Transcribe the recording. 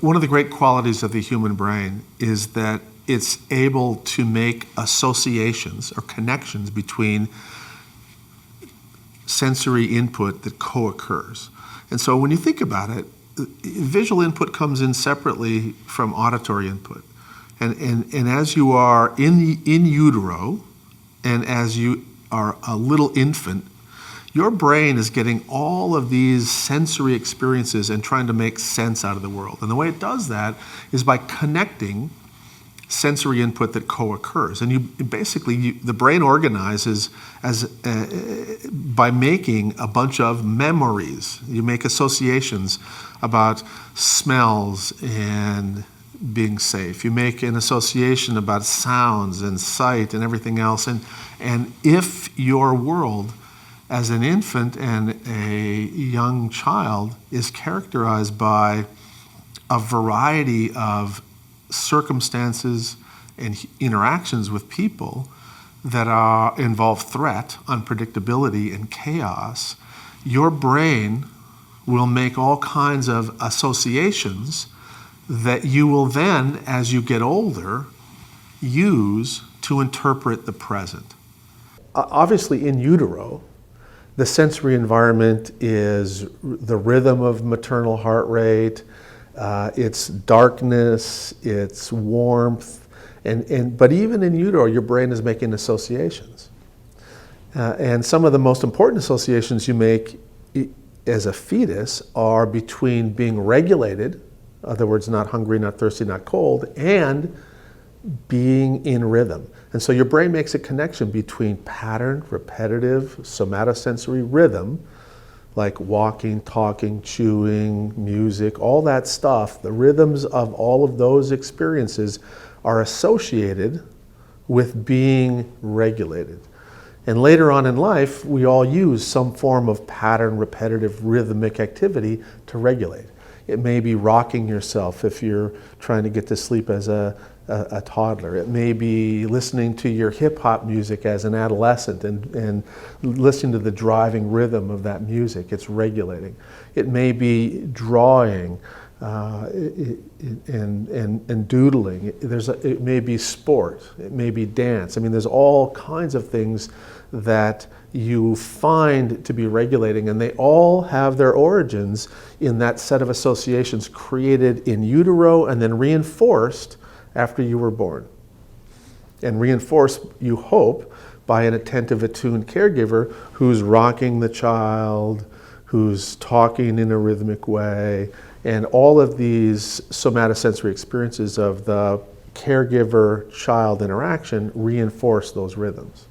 one of the great qualities of the human brain is that it's able to make associations or connections between sensory input that co-occurs. And so when you think about it, visual input comes in separately from auditory input. And as you are in utero, and as you are a little infant, your brain is getting all of these sensory experiences and trying to make sense out of the world. And the way it does that is by connecting sensory input that co-occurs. And the brain organizes by making a bunch of memories. You make associations about smells and being safe. You make an association about sounds and sight and everything else. And if your world as an infant and a young child is characterized by a variety of circumstances and interactions with people that involve threat, unpredictability, and chaos, your brain will make all kinds of associations that you will then, as you get older, use to interpret the present. Obviously, in utero, the sensory environment is the rhythm of maternal heart rate, it's darkness, it's warmth, but even in utero, your brain is making associations. And some of the most important associations you make as a fetus are between being regulated, in other words, not hungry, not thirsty, not cold, and being in rhythm. And so your brain makes a connection between pattern, repetitive, somatosensory rhythm, like walking, talking, chewing, music, all that stuff. The rhythms of all of those experiences are associated with being regulated. And later on in life, we all use some form of pattern, repetitive, rhythmic activity to regulate. It may be rocking yourself if you're trying to get to sleep as a toddler. It may be listening to your hip hop music as an adolescent and listening to the driving rhythm of that music. It's regulating. It may be drawing and doodling. It may be sport. It may be dance. I mean, there's all kinds of things that you find to be regulating, and they all have their origins in that set of associations created in utero and then reinforced after you were born. And reinforced, you hope, by an attentive, attuned caregiver who's rocking the child, who's talking in a rhythmic way, and all of these somatosensory experiences of the caregiver-child interaction reinforce those rhythms.